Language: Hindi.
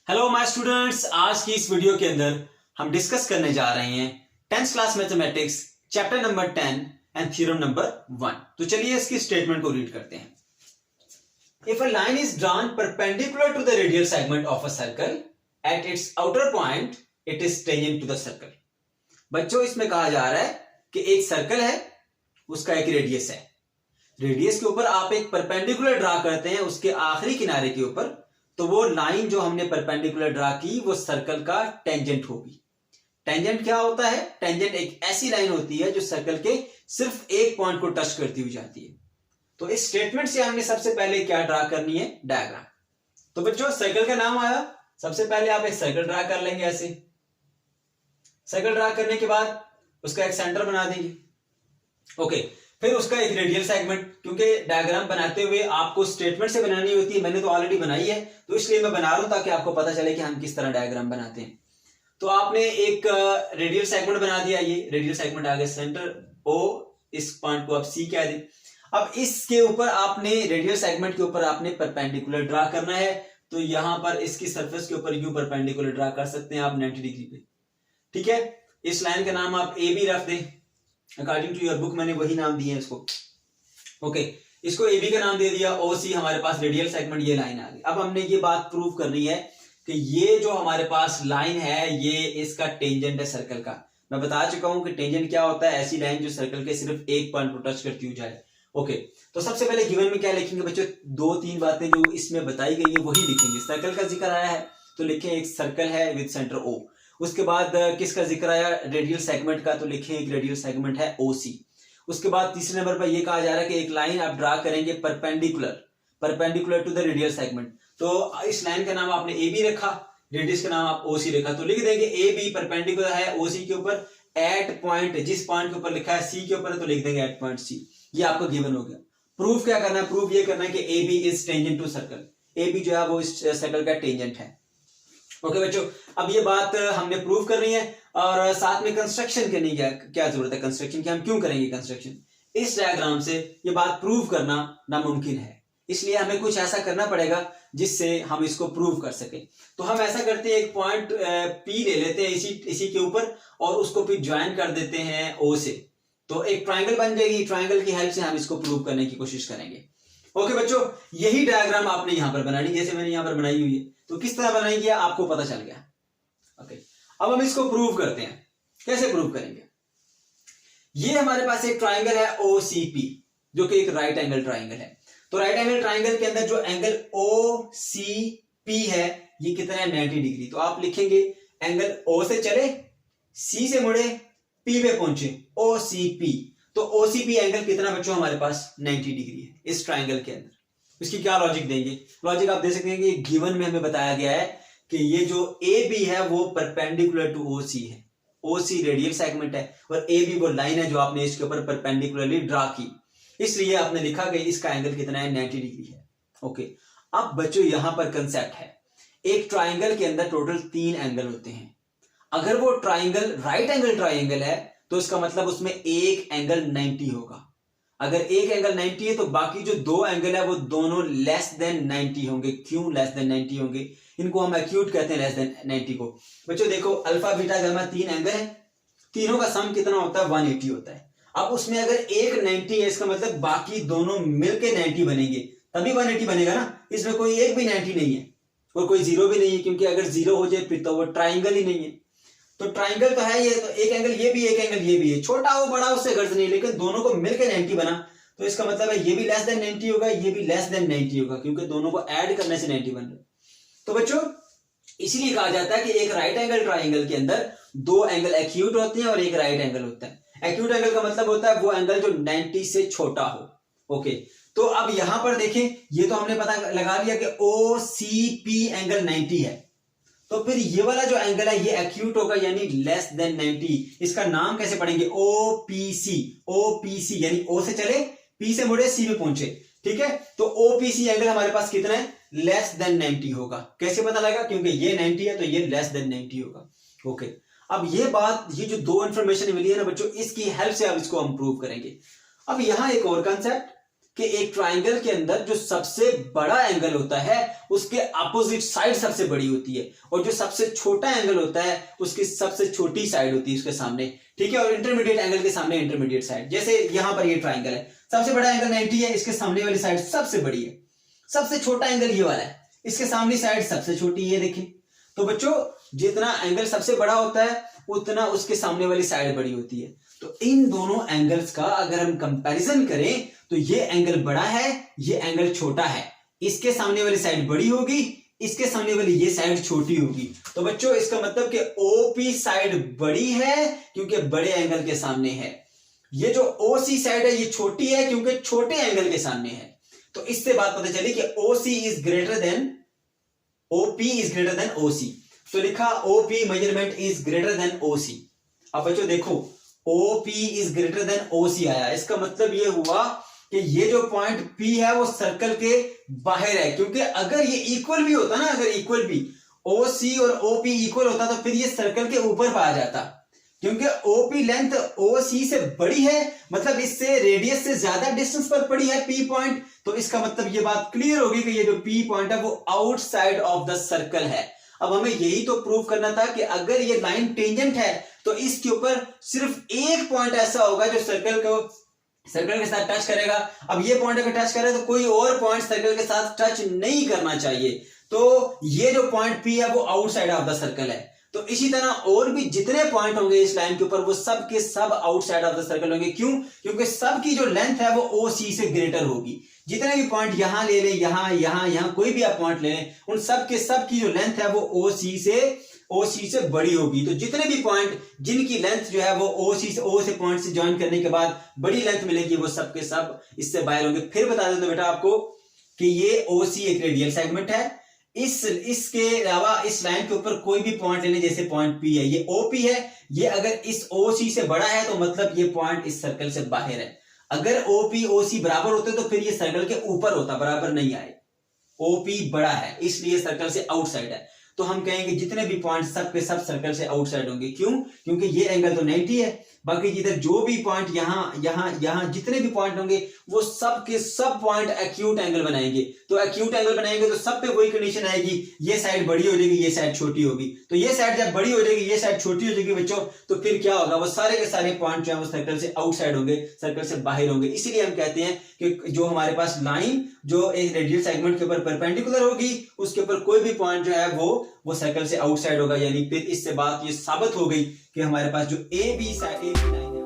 हेलो माय स्टूडेंट्स, आज की इस वीडियो के अंदर हम डिस्कस करने जा रहे हैं 10th class mathematics chapter number 10 and theorem number 1। तो चलिए इसकी स्टेटमेंट को रीड करते हैं। If a line is drawn perpendicular to the radial segment of a circle at its outer point it is tangent to the circle. बच्चों, इसमें कहा जा रहा है कि एक सर्कल है, उसका एक रेडियस है। रेडियस के ऊपर आप एक परपेंडिकुलर ड्रा करते हैं, उसके आखिरी किनारे के ऊपर, तो वो लाइन जो हमने परपेंडिकुलर ड्रा की वो सर्कल का टेंजेंट होगी। टेंजेंट क्या होता है? टेंजेंट एक ऐसी लाइन होती है जो सर्कल के सिर्फ एक पॉइंट को टच करती हुई जाती है। तो इस स्टेटमेंट से हमने सबसे पहले क्या ड्रा करनी है? डायग्राम। तो बच्चों, सर्कल का नाम आया, सबसे पहले आप एक सर्कल ड्रा कर लेंगे। ऐसे सर्कल ड्रा करने के बाद उसका एक सेंटर बना देंगे। ओके, फिर उसका एक रेडियल सेगमेंट, क्योंकि डायग्राम बनाते हुए आपको स्टेटमेंट से बनानी होती है, मैंने तो ऑलरेडी बनाई है, तो इसलिए मैं बना रहा हूं ताकि आपको पता चले कि हम किस तरह डायग्राम बनाते हैं। तो आपने एक रेडियल सेगमेंट बना दिया, ये रेडियल सेगमेंट आ गया सेंटर ओ, इस पॉइंट को आप सी कह दें। अब इसके ऊपर आपने रेडियल सेगमेंट के ऊपर आपने परपेंडिकुलर ड्रा करना है, तो यहां पर इसकी सरफेस के ऊपर यूं परपेंडिकुलर ड्रा कर सकते हैं आप 90 डिग्री पे। ठीक है, इस लाइन का नाम आप ए बी रख दें, अकॉर्डिंग टू योर बुक मैंने वही नाम दिए इसको। ओके, इसको ए बी का नाम दे दिया। ओ सी हमारे पास रेडियल सेगमेंट, ये लाइन आ गई। अब हमने ये बात प्रूव करनी है कि ये जो हमारे पास लाइन है ये इसका टेंजेंट है सर्कल का। मैं बता चुका हूं कि टेंजेंट क्या होता है, ऐसी लाइन जो सर्कल के सिर्फ एक पॉइंट को टच करती हुई जाए। ओके, तो सबसे पहले गिवन में क्या लिखेंगे बच्चों? दो तीन बातें जो इसमें बताई गई है वही लिखेंगे। सर्कल का जिक्र आया है तो लिखें एक सर्कल है विद सेंटर ओ। उसके बाद किसका जिक्र आया? रेडियल सेगमेंट का, तो लिखें एक रेडियल सेगमेंट है OC। उसके बाद तीसरे नंबर पर यह कहा जा रहा है कि एक लाइन आप ड्रा करेंगे perpendicular to the radial segment. तो इस लाइन का नाम आपने AB रखा, रेडियस का नाम आप OC रखा, तो लिख देंगे AB परपेंडिकुलर है OC के ऊपर एट पॉइंट, जिस पॉइंट के ऊपर लिखा है C के ऊपर, तो लिख देंगे एट पॉइंट C। ये आपको गिवन हो गया। प्रूफ क्या करना है? प्रूफ ये करना है कि AB is tangent to circle. AB जो है वो इस सर्कल का टेंजेंट है। ओके बच्चों, अब ये बात हमने प्रूव करनी है और साथ में कंस्ट्रक्शन करने की क्या जरूरत है? कंस्ट्रक्शन की हम क्यों करेंगे कंस्ट्रक्शन? इस डायग्राम से ये बात प्रूव करना नामुमकिन है, इसलिए हमें कुछ ऐसा करना पड़ेगा जिससे हम इसको प्रूव कर सके। तो हम ऐसा करते हैं, एक पॉइंट P ले लेते हैं इसी के ऊपर और उसको फिर ज्वाइन कर देते हैं O से, तो एक ट्राइंगल बन जाएगी। ट्राइंगल की हेल्प से हम इसको प्रूव करने की कोशिश करेंगे। ओके बच्चों, यही डायग्राम आपने यहां पर बनानी, जैसे मैंने यहां पर बनाई हुई है। तो किस तरह बनाएंगे आपको पता चल गया। ओके, अब हम इसको प्रूव करते हैं। कैसे प्रूव करेंगे? ये हमारे पास एक ट्राइंगल है OCP, जो कि एक राइट एंगल ट्राइंगल है। तो राइट एंगल ट्राइंगल के अंदर जो एंगल OCP है ये कितना है? 90 डिग्री। तो आप लिखेंगे एंगल O से चले, C से मुड़े, P पे पहुंचे, OCP। तो OCP एंगल कितना बच्चों हमारे पास? 90 डिग्री है इस ट्राइंगल के अंदर। इसकी क्या लॉजिक देंगे? लॉजिक आप दे सकते हैं कि गिवन में हमें बताया गया है कि ये जो AB है वो परपेंडिकुलर टू OC है। OC रेडियल सेगमेंट है और AB वो लाइन है जो आपने इसके ऊपर परपेंडिकुलरली ड्रा की, इसलिए आपने लिखा कि इसका एंगल कितना है? 90 डिग्री है। ओके, अब बच्चों यहां पर कंसेप्ट है, एक ट्राइंगल के अंदर टोटल 3 एंगल होते हैं। अगर वो ट्राइंगल राइट एंगल ट्राइंगल है तो इसका मतलब उसमें एक एंगल 90 होगा। अगर एक एंगल 90 है तो बाकी जो 2 एंगल है वो दोनों लेस देन 90 होंगे। क्यों लेस देन 90 होंगे? इनको हम एक्यूट कहते हैं, लेस देन 90 को। बच्चों देखो, अल्फा बीटा गामा 3 एंगल है, तीनों का सम कितना होता है? 180 होता है। अब उसमें अगर एक 90 है, इसका मतलब बाकी दोनों मिलके 90 बनेंगे, तभी 180 बनेगा ना। इसमें कोई एक भी 90 नहीं है और कोई जीरो भी नहीं है, क्योंकि अगर जीरो हो जाए फिर तो वो ट्राइंगल ही नहीं है। तो ट्राइंगल तो है ये, तो एक एंगल ये भी, एक एंगल ये भी है, छोटा हो बड़ा उससे गर्ज नहीं, लेकिन दोनों को मिलकर 90 बना, तो इसका मतलब है ये भी लेस देन 90 होगा, ये भी लेस देन 90 होगा, क्योंकि दोनों को ऐड करने से 90 बन रहा। तो बच्चों इसीलिए कहा जाता है कि एक राइट एंगल ट्राइंगल के अंदर 2 एंगल एक्यूट होते हैं और एक राइट एंगल होता है। एक्यूट एंगल का मतलब होता है वो एंगल जो 90 से छोटा हो। ओके, तो अब यहां पर देखें, ये तो हमने पता लगा लिया कि OCP एंगल 90 है, तो फिर ये वाला जो एंगल है ये एक्यूट होगा, यानी लेस देन 90। इसका नाम कैसे पढ़ेंगे? OPC यानी O से चले, P से मुड़े, C पे पहुंचे। ठीक है, तो OPC एंगल हमारे पास कितना है? लेस देन 90 होगा। कैसे पता लगा? क्योंकि ये 90 है तो ये लेस देन 90 होगा। ओके, अब ये बात, ये जो 2 इंफॉर्मेशन मिली है ना बच्चों, इसकी हेल्प से अब इसको हम प्रूव करेंगे। अब यहां एक और कंसेप्ट, कि एक ट्राइंगल के अंदर जो सबसे बड़ा एंगल होता है उसके अपोजिट साइड सबसे बड़ी होती है, और जो सबसे छोटा एंगल होता है उसकी सबसे छोटी साइड होती है उसके सामने, ठीक है। और इंटरमीडिएट एंगल के सामने इंटरमीडिएट साइड। जैसे यहां पर ये ट्राइंगल है, सबसे बड़ा एंगल 90 है, इसके सामने वाली साइड सबसे बड़ी है। सबसे छोटा एंगल ये वाला है, इसके सामने साइड सबसे छोटी है, देखें। तो बच्चों जितना एंगल सबसे बड़ा होता है उतना उसके सामने वाली साइड बड़ी होती है। तो इन दोनों एंगल्स का अगर हम कंपैरिजन करें तो ये एंगल बड़ा है, ये एंगल छोटा है। इसके सामने वाली साइड बड़ी होगी, इसके सामने वाली ये साइड छोटी होगी। तो बच्चों इसका मतलब कि ओपी साइड बड़ी है क्योंकि बड़े एंगल के सामने है। ये जो ओसी साइड है ये छोटी है क्योंकि छोटे एंगल के सामने है। तो इससे बात पता चली कि OC is greater than OP is greater than OC. तो लिखा OP measurement is greater than OC. अब बच्चों देखो OP is greater than OC आया, इसका मतलब ये हुआ कि ये जो पॉइंट P है वो सर्कल के बाहर है, क्योंकि अगर ये इक्वल भी होता ना, अगर इक्वल भी OC और OP इक्वल होता तो फिर ये सर्कल के ऊपर पाया जाता, क्योंकि OP लेंथ OC से बड़ी है, मतलब इससे रेडियस से ज्यादा डिस्टेंस पर पड़ी है P पॉइंट। तो इसका मतलब ये बात क्लियर होगी कि ये जो P पॉइंट है वो आउटसाइड ऑफ द सर्कल है। अब हमें यही तो प्रूव करना था कि अगर ये लाइन टेंजेंट है तो इसके ऊपर सिर्फ एक पॉइंट ऐसा होगा जो सर्कल के साथ टच करेगा। अब ये पॉइंट अगर टच करे तो कोई और पॉइंट सर्कल के साथ टच नहीं करना चाहिए। तो ये जो पॉइंट P है वो आउटसाइड ऑफ द सर्कल है। तो इसी तरह और भी जितने पॉइंट होंगे इस लाइन के ऊपर वो सब के सब आउटसाइड ऑफ द सर्कल होंगे। क्यों? क्योंकि सब की जो लेंथ है वो OC से ग्रेटर होगी। जितने भी पॉइंट यहां ले लें, यहां कोई भी आप पॉइंट ले लें, उन सब के सब की जो लेंथ है वो OC से बड़ी होगी। तो जितने भी पॉइंट जिनकी लेंथ जो है वो O से पॉइंट से ज्वाइन करने के बाद बड़ी लेंथ मिलेगी वो सब के सब इससे बाहर होंगे। फिर बता देता हूं बेटा आपको कि ये OC एक रेडियल सेगमेंट है। इसके अलावा इस लाइन के ऊपर कोई भी पॉइंट ले लें, जैसे पॉइंट P है, ये OP है, ये अगर इस OC से बड़ा है तो मतलब ये पॉइंट इस सर्कल से बाहर है। अगर OP OC बराबर होते तो फिर ये सर्कल के ऊपर होता, बराबर नहीं आए। OP बड़ा है इसलिए सर्कल से आउटसाइड है। तो हम कहेंगे जितने भी पॉइंट सब के सब सर्कल से आउटसाइड होंगे। क्यों? क्योंकि ये एंगल तो 90 है, बाकी जिधर जो भी पॉइंट यहां जितने भी पॉइंट होंगे वो सब के सब पॉइंट एक्यूट एंगल बनाएंगे। तो एक्यूट एंगल बनाएंगे तो सब पे वही कंडीशन आएगी, ये साइड बड़ी हो जाएगी, ये साइड छोटी होगी। तो ये साइड जब बड़ी हो जाएगी, ये साइड छोटी हो जाएगी बच्चों, तो फिर क्या होगा, वो सारे के सारे पॉइंट जो है वो सर्कल से आउटसाइड होंगे, सर्कल से बाहर होंगे। इसीलिए हम कहते हैं कि जो हमारे पास लाइन जो एक रेडियल सेगमेंट के ऊपर परपेंडिकुलर होगी उसके ऊपर कोई भी पॉइंट जो है वो सर्कल से आउटसाइड होगा। यानी फिर इससे बात ये साबित हो गई कि हमारे पास जो AB लाइन है